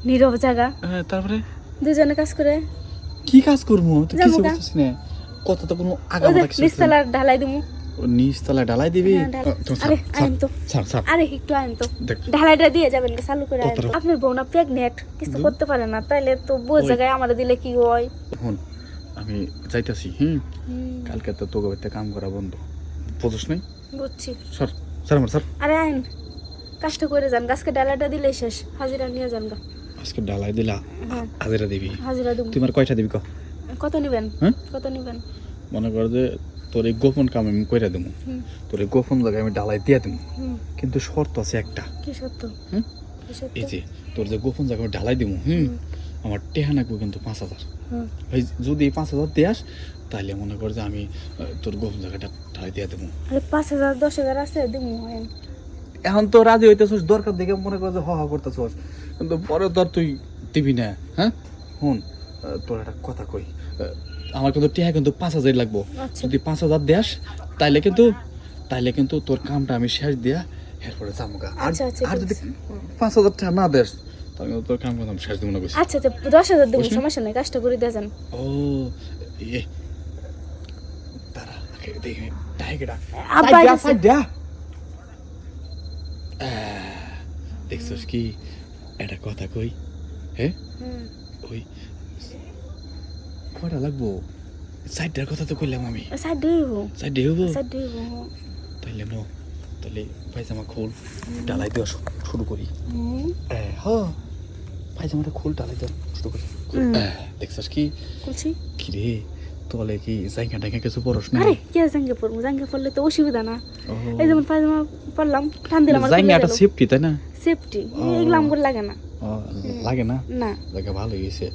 নীরব জায়গা, হ্যাঁ তারপরে দুজনে কাজ করে কি কাজ করবো তো যাবো কিছু গা। বুঝতেছি না, কথা তো কোনো ওই যে আগামাথা কিছু নিচতলার ঢালাই দিমু। নিচতলা ঢালাই দিবি? হ্যাঁ, আরে আইন তো, আরে একটু আইন তো, দেখ ঢালাইটা দিয়ে যাবেন গে, চালু করে আইন তো। কতটা- আপনার বউ না প্রেগনেন্ট, কিছু করতে পারে না, তাইলে তো বউ ওই। জায়গায় আমার দিলে কি হয়? এখন আমি যাইতাছি, কালকে তো তোকে বাড়িতে কাম করা বন্ধ, বুঝছ নাই? বুঝছি। সর সর আমার সর। আরে আইন, কাজটা করে যান, গাছকে ডালাটা দিলে শেষ, হাজিরা নিয়ে যান গা। আজকে ডালাই দিলা, হ্যাঁ হাজিরা দিবি? হাজিরা দেবো। তুই আমার কয়টা দিবি ক? কত নিবেন? হ্যাঁ কত নিবেন? মনে কর যে তোর এই গোপন কাম আমি কইরা দেবো, হুম তোর এই গোপন জায়গায় আমি ডালাই দিয়ে দেবো, হুম। কিন্তু শর্ত আছে একটা। কি সত্য? হুম? কি সত্য? এই যে তোর যে গোপন জায়গায় আমি ডালাই দেবো, আমার টেহা নাকবো কিন্তু 5,000। হুম। এই যদি এই 5,000 দেয়াস তাহলে মনে কর যে আমি তোর গোপন জায়গাটা ঢালাই দিয়ে দেবো। আরে 5,000 10,000 আছে দিমু হয়। এখন তো রাজি হইতেছস, দরকার দেখে মনে কর যে হ করতেছস, কিন্তু পরে তো আর তুই দিবি না। হ্যাঁ শুন, তোর একটা কথা কই, আমার কিন্তু টেহা কিন্তু 5,000 লাগবো। আচ্ছা যদি 5,000 দেয়াস তাইলে কিন্তু তোর কামটা আমি শেষ দিয়া এরপরে যামুগা। আর আচ্ছা আচ্ছা আর ঠিক যদি আছে। 5,000 টাকা না দেস তাহলে কিন্তু তোর কাম কিন্তু আমি শেষ দিব না কইছি। আচ্ছা আচ্ছা 10,000 দেবো, বুঝলি? সমস্যা নাই, কাজটা করে দিয়ে যান। ও এ তারা আগে দেখি টাইগেরা আব্বা গেছে। দেখছস কি একটা কথা কই, হ্যাঁ হুম। ওই কয়টা লাগবো? সাইডটার কথা তো কইলাম আমি, সাইড দিব, সাইড হইব। সাইড দিব। তাইলে নো, তাহলে পায়জামা খোল, ডালাই দেওয়া শুরু করি। হুম। হ পায়জামাটা খোল, ডালাই দেওয়া শুরু করি। দেখছস কি বলছি কি রে, তলে কি জায়গা টাইগা কিছু পরস না? আরে কে জাঙ্গে পড়বো, জাঙ্গে পড়লে তো অসুবিধা না। ও, এই যেমন পায়জামা পরলাম, ঠান দিলাম আর জায়গাটা সেফটি তাই না? সেফটি, এগুলো আমার লাগে না। ও, লাগে না? না জায়গা ভালো গেছে।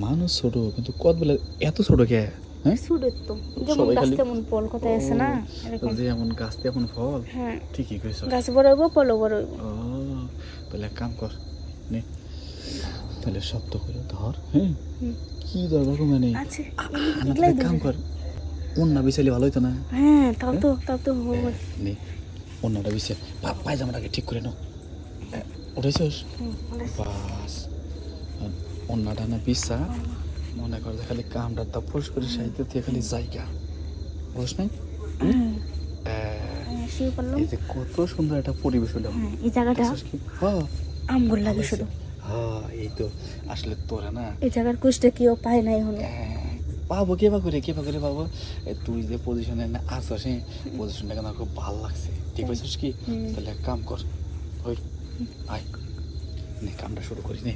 মানুষ ছোট কিন্তু কত বেলা এত ছোট কে? হ্যাঁ সুডের তো যেমন সবাই গাছ খালি- তেমন ফল, কথায় আছে না এরকম। যে এমন গাছ তেমন ফল, হ্যাঁ ঠিকই কইছ। গাছ বড় হইব, ফলও বড় হইব। ও তাহলে এক কাম কর নে, তাহলে শব্দ করে ধর। হ্যাঁ হুম। কি দরকার মানে আচ্ছা এক কাম কর, অন্যা বিছাইলে ভালো হইতো না? হ্যাঁ তাও তো হবে। নে অন্যটা বিছে, পায়জামাটাকে ঠিক করে নাও। উঠেছস? বাস অন্যটা না বিছা, মনে কর যে খালি কামটা তপস করে সাহিত্য থেকে খালি জায়গা, বুঝছ নাই? শুয়ে পড়লাম। এই যে কত সুন্দর একটা পরিবেশ হলো। হ্যাঁ এই জায়গাটা হ্যাঁ আমগুল লাগে শুধু। হ্যাঁ এই তো আসলে তোরা না এই জায়গার কুষ্টা কেউ পায় নাই হলো। পাবো কে করে পাবো। তুই যে পজিশনে না আসছিস, সেই পজিশনটা কিন্তু আমার খুব ভালো লাগছে। ঠিক বলছিস কি? তাহলে এক কাম কর, ওই আয় নে কামটা শুরু করি নে।